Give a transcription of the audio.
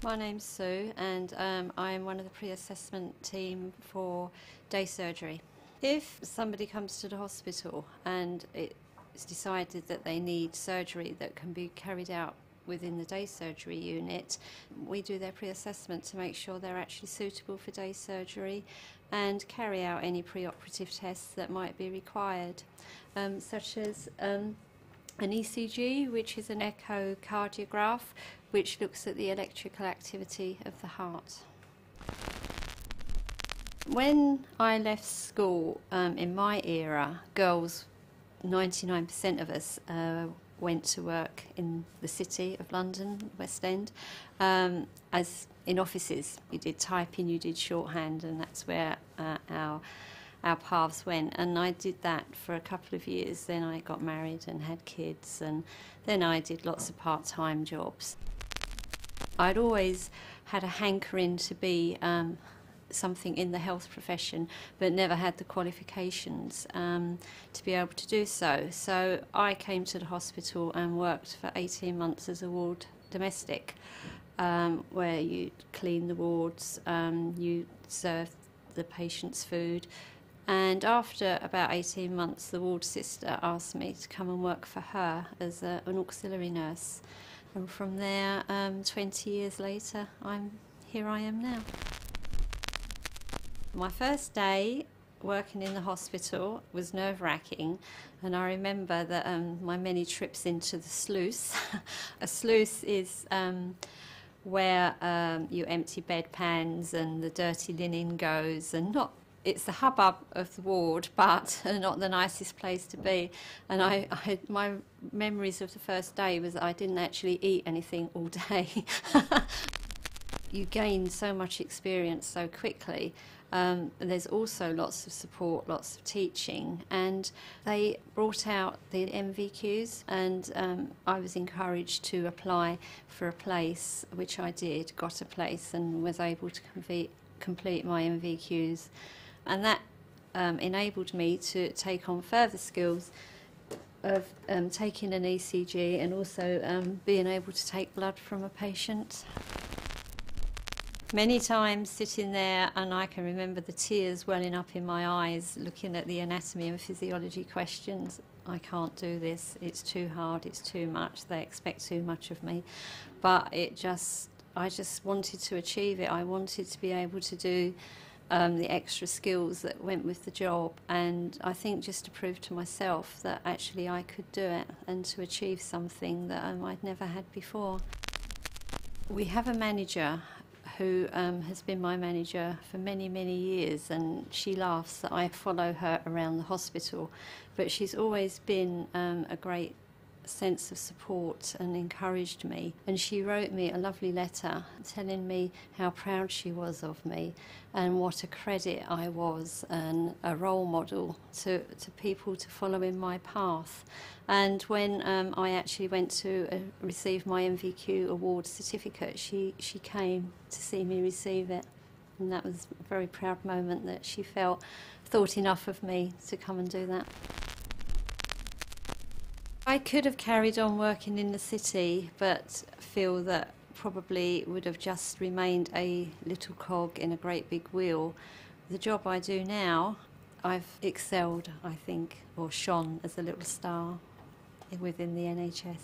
My name's Sue and I'm one of the pre-assessment team for day surgery. If somebody comes to the hospital and it's decided that they need surgery that can be carried out within the day surgery unit, we do their pre-assessment to make sure they're actually suitable for day surgery and carry out any pre-operative tests that might be required, such as an ECG, which is an echocardiograph, which looks at the electrical activity of the heart. When I left school, in my era, girls, 99% of us, went to work in the city of London, West End, as in offices. You did typing, you did shorthand, and that's where our paths went. And I did that for a couple of years. Then I got married and had kids, and then I did lots of part-time jobs. I'd always had a hankering to be something in the health profession, but never had the qualifications to be able to do so. So I came to the hospital and worked for 18 months as a ward domestic, where you clean the wards, you serve the patient's food. And after about 18 months, the ward sister asked me to come and work for her as an auxiliary nurse. And from there, 20 years later, here I am now. My first day working in the hospital was nerve-wracking, and I remember that my many trips into the sluice. A sluice is where you empty bedpans and the dirty linen goes, and it's the hubbub of the ward, but not the nicest place to be. And my memories of the first day was that I didn't actually eat anything all day. You gain so much experience so quickly. There's also lots of support, lots of teaching, and they brought out the MVQs, and I was encouraged to apply for a place, which I did, got a place and was able to complete my MVQs, and that enabled me to take on further skills of taking an ECG and also being able to take blood from a patient. Many times sitting there, and I can remember the tears welling up in my eyes looking at the anatomy and physiology questions. I can't do this, it's too hard, it's too much, they expect too much of me. But I just wanted to achieve it. I wanted to be able to do the extra skills that went with the job, and I think just to prove to myself that actually I could do it and to achieve something that I'd never had before. We have a manager who has been my manager for many, many years, and she laughs that I follow her around the hospital, but she's always been a great sense of support and encouraged me. And she wrote me a lovely letter telling me how proud she was of me and what a credit I was and a role model to people to follow in my path. And when I actually went to receive my MVQ award certificate, she came to see me receive it, and that was a very proud moment that she thought enough of me to come and do that. I could have carried on working in the city, but feel that probably would have just remained a little cog in a great big wheel. The job I do now, I've excelled, I think, or shone as a little star within the NHS.